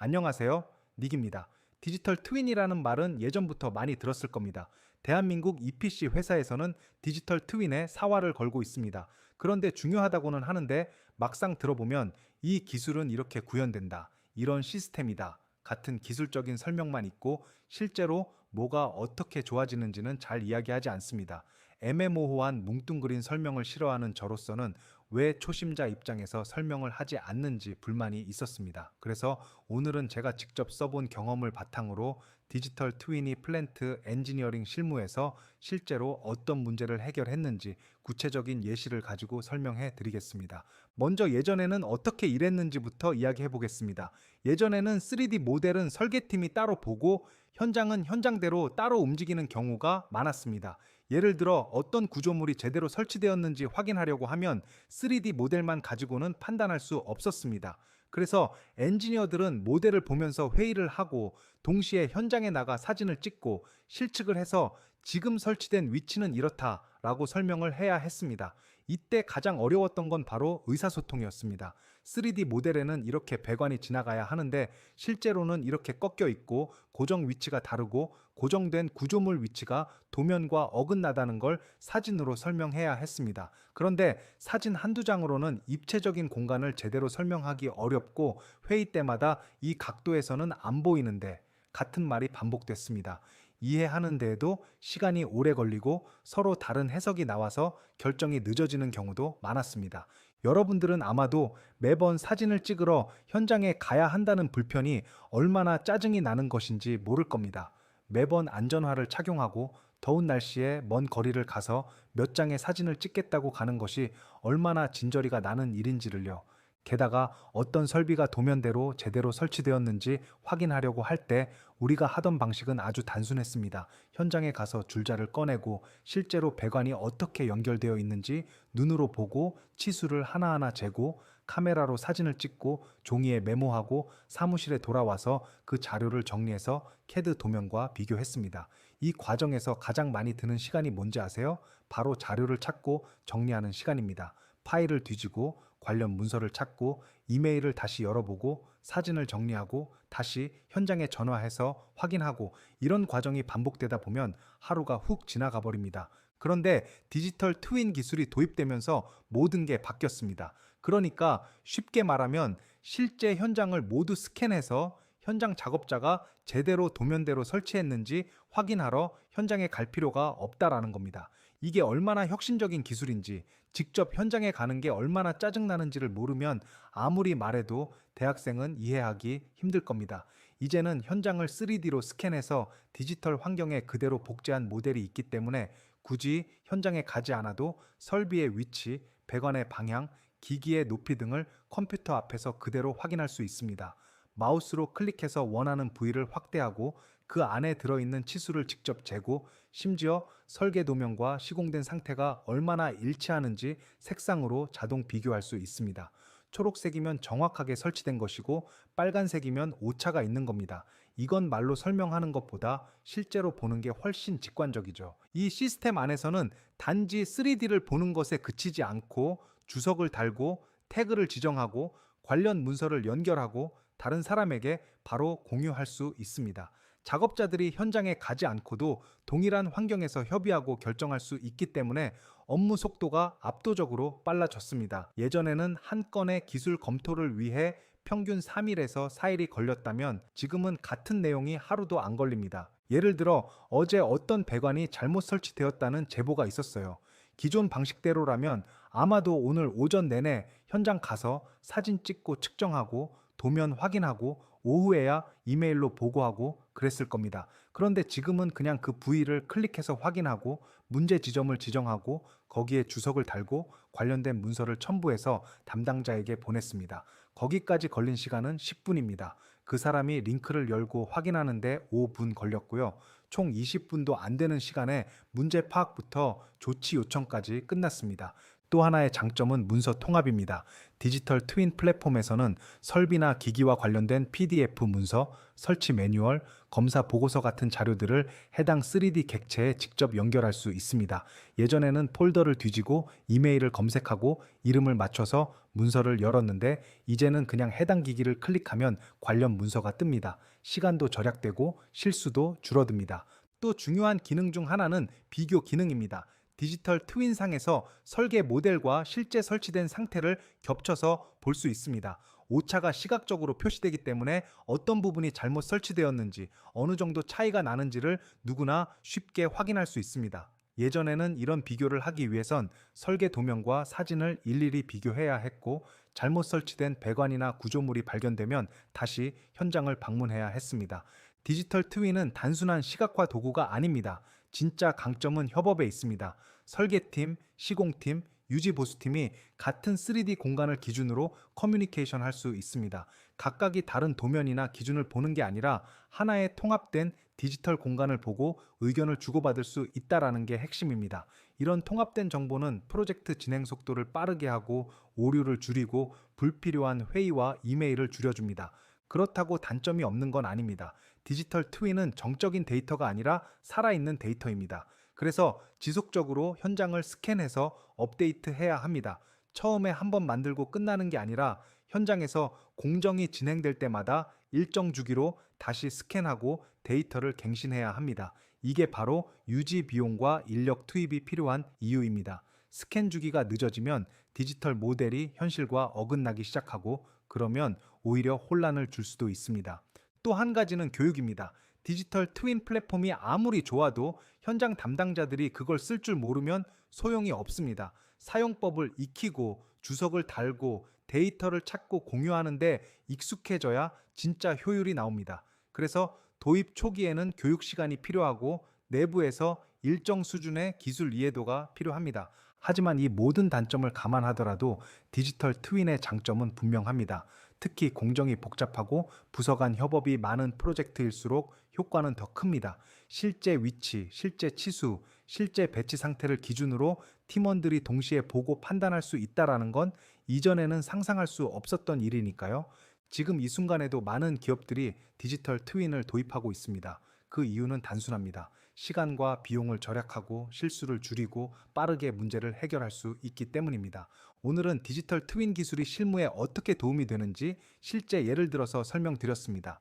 안녕하세요. 닉입니다. 디지털 트윈이라는 말은 예전부터 많이 들었을 겁니다. 대한민국 EPC 회사에서는 디지털 트윈에 사활을 걸고 있습니다. 그런데 중요하다고는 하는데 막상 들어보면 이 기술은 이렇게 구현된다, 이런 시스템이다 같은 기술적인 설명만 있고 실제로 뭐가 어떻게 좋아지는지는 잘 이야기하지 않습니다. 애매모호한 뭉뚱그린 설명을 싫어하는 저로서는 왜 초심자 입장에서 설명을 하지 않는지 불만이 있었습니다. 그래서 오늘은 제가 직접 써본 경험을 바탕으로 디지털 트윈이 플랜트 엔지니어링 실무에서 실제로 어떤 문제를 해결했는지 구체적인 예시를 가지고 설명해 드리겠습니다. 먼저 예전에는 어떻게 일했는지부터 이야기해 보겠습니다. 예전에는 3D 모델은 설계팀이 따로 보고 현장은 현장대로 따로 움직이는 경우가 많았습니다. 예를 들어 어떤 구조물이 제대로 설치되었는지 확인하려고 하면 3D 모델만 가지고는 판단할 수 없었습니다. 그래서 엔지니어들은 모델을 보면서 회의를 하고 동시에 현장에 나가 사진을 찍고 실측을 해서 지금 설치된 위치는 이렇다라고 설명을 해야 했습니다. 이때 가장 어려웠던 건 바로 의사소통이었습니다. 3D 모델에는 이렇게 배관이 지나가야 하는데 실제로는 이렇게 꺾여 있고 고정 위치가 다르고 고정된 구조물 위치가 도면과 어긋나다는 걸 사진으로 설명해야 했습니다. 그런데 사진 한두 장으로는 입체적인 공간을 제대로 설명하기 어렵고 회의 때마다 이 각도에서는 안 보이는데 같은 말이 반복됐습니다. 이해하는 데에도 시간이 오래 걸리고 서로 다른 해석이 나와서 결정이 늦어지는 경우도 많았습니다. 여러분들은 아마도 매번 사진을 찍으러 현장에 가야 한다는 불편이 얼마나 짜증이 나는 것인지 모를 겁니다. 매번 안전화를 착용하고 더운 날씨에 먼 거리를 가서 몇 장의 사진을 찍겠다고 가는 것이 얼마나 진저리가 나는 일인지를요. 게다가 어떤 설비가 도면대로 제대로 설치되었는지 확인하려고 할 때 우리가 하던 방식은 아주 단순했습니다. 현장에 가서 줄자를 꺼내고 실제로 배관이 어떻게 연결되어 있는지 눈으로 보고 치수를 하나하나 재고 카메라로 사진을 찍고 종이에 메모하고 사무실에 돌아와서 그 자료를 정리해서 CAD 도면과 비교했습니다. 이 과정에서 가장 많이 드는 시간이 뭔지 아세요? 바로 자료를 찾고 정리하는 시간입니다. 파일을 뒤지고 관련 문서를 찾고 이메일을 다시 열어보고 사진을 정리하고 다시 현장에 전화해서 확인하고 이런 과정이 반복되다 보면 하루가 훅 지나가 버립니다. 그런데 디지털 트윈 기술이 도입되면서 모든 게 바뀌었습니다. 그러니까 쉽게 말하면 실제 현장을 모두 스캔해서 현장 작업자가 제대로 도면대로 설치했는지 확인하러 현장에 갈 필요가 없다라는 겁니다. 이게 얼마나 혁신적인 기술인지, 직접 현장에 가는 게 얼마나 짜증나는지를 모르면 아무리 말해도 대학생은 이해하기 힘들 겁니다. 이제는 현장을 3D로 스캔해서 디지털 환경에 그대로 복제한 모델이 있기 때문에 굳이 현장에 가지 않아도 설비의 위치, 배관의 방향, 기기의 높이 등을 컴퓨터 앞에서 그대로 확인할 수 있습니다. 마우스로 클릭해서 원하는 부위를 확대하고 그 안에 들어있는 치수를 직접 재고 심지어 설계 도면과 시공된 상태가 얼마나 일치하는지 색상으로 자동 비교할 수 있습니다. 초록색이면 정확하게 설치된 것이고 빨간색이면 오차가 있는 겁니다. 이건 말로 설명하는 것보다 실제로 보는 게 훨씬 직관적이죠. 이 시스템 안에서는 단지 3D를 보는 것에 그치지 않고 주석을 달고 태그를 지정하고 관련 문서를 연결하고 다른 사람에게 바로 공유할 수 있습니다. 작업자들이 현장에 가지 않고도 동일한 환경에서 협의하고 결정할 수 있기 때문에 업무 속도가 압도적으로 빨라졌습니다. 예전에는 한 건의 기술 검토를 위해 평균 3일에서 4일이 걸렸다면 지금은 같은 내용이 하루도 안 걸립니다. 예를 들어 어제 어떤 배관이 잘못 설치되었다는 제보가 있었어요. 기존 방식대로라면 아마도 오늘 오전 내내 현장 가서 사진 찍고 측정하고 도면 확인하고 오후에야 이메일로 보고하고 그랬을 겁니다. 그런데 지금은 그냥 그 부위를 클릭해서 확인하고 문제 지점을 지정하고 거기에 주석을 달고 관련된 문서를 첨부해서 담당자에게 보냈습니다. 거기까지 걸린 시간은 10분입니다. 그 사람이 링크를 열고 확인하는데 5분 걸렸고요. 총 20분도 안 되는 시간에 문제 파악부터 조치 요청까지 끝났습니다. 또 하나의 장점은 문서 통합입니다. 디지털 트윈 플랫폼에서는 설비나 기기와 관련된 PDF 문서, 설치 매뉴얼, 검사 보고서 같은 자료들을 해당 3D 객체에 직접 연결할 수 있습니다. 예전에는 폴더를 뒤지고 이메일을 검색하고 이름을 맞춰서 문서를 열었는데 이제는 그냥 해당 기기를 클릭하면 관련 문서가 뜹니다. 시간도 절약되고 실수도 줄어듭니다. 또 중요한 기능 중 하나는 비교 기능입니다. 디지털 트윈상에서 설계 모델과 실제 설치된 상태를 겹쳐서 볼 수 있습니다. 오차가 시각적으로 표시되기 때문에 어떤 부분이 잘못 설치되었는지, 어느 정도 차이가 나는지를 누구나 쉽게 확인할 수 있습니다. 예전에는 이런 비교를 하기 위해선 설계 도면과 사진을 일일이 비교해야 했고, 잘못 설치된 배관이나 구조물이 발견되면 다시 현장을 방문해야 했습니다. 디지털 트윈은 단순한 시각화 도구가 아닙니다. 진짜 강점은 협업에 있습니다. 설계팀, 시공팀, 유지보수팀이 같은 3D 공간을 기준으로 커뮤니케이션 할 수 있습니다. 각각이 다른 도면이나 기준을 보는 게 아니라 하나의 통합된 디지털 공간을 보고 의견을 주고받을 수 있다는 게 핵심입니다. 이런 통합된 정보는 프로젝트 진행 속도를 빠르게 하고 오류를 줄이고 불필요한 회의와 이메일을 줄여줍니다. 그렇다고 단점이 없는 건 아닙니다. 디지털 트윈은 정적인 데이터가 아니라 살아있는 데이터입니다. 그래서 지속적으로 현장을 스캔해서 업데이트해야 합니다. 처음에 한번 만들고 끝나는 게 아니라 현장에서 공정이 진행될 때마다 일정 주기로 다시 스캔하고 데이터를 갱신해야 합니다. 이게 바로 유지 비용과 인력 투입이 필요한 이유입니다. 스캔 주기가 늦어지면 디지털 모델이 현실과 어긋나기 시작하고 그러면 오히려 혼란을 줄 수도 있습니다. 또 한 가지는 교육입니다. 디지털 트윈 플랫폼이 아무리 좋아도 현장 담당자들이 그걸 쓸 줄 모르면 소용이 없습니다. 사용법을 익히고 주석을 달고 데이터를 찾고 공유하는데 익숙해져야 진짜 효율이 나옵니다. 그래서 도입 초기에는 교육 시간이 필요하고 내부에서 일정 수준의 기술 이해도가 필요합니다. 하지만 이 모든 단점을 감안하더라도 디지털 트윈의 장점은 분명합니다. 특히 공정이 복잡하고 부서 간 협업이 많은 프로젝트일수록 효과는 더 큽니다. 실제 위치, 실제 치수, 실제 배치 상태를 기준으로 팀원들이 동시에 보고 판단할 수 있다는 건 이전에는 상상할 수 없었던 일이니까요. 지금 이 순간에도 많은 기업들이 디지털 트윈을 도입하고 있습니다. 그 이유는 단순합니다. 시간과 비용을 절약하고 실수를 줄이고 빠르게 문제를 해결할 수 있기 때문입니다. 오늘은 디지털 트윈 기술이 실무에 어떻게 도움이 되는지 실제 예를 들어서 설명드렸습니다.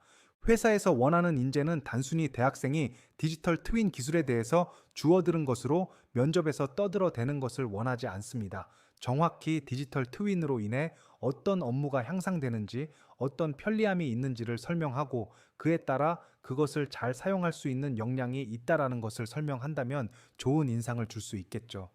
회사에서 원하는 인재는 단순히 대학생이 디지털 트윈 기술에 대해서 주워들은 것으로 면접에서 떠들어대는 것을 원하지 않습니다. 정확히 디지털 트윈으로 인해 어떤 업무가 향상되는지, 어떤 편리함이 있는지를 설명하고 그에 따라 그것을 잘 사용할 수 있는 역량이 있다라는 것을 설명한다면 좋은 인상을 줄 수 있겠죠.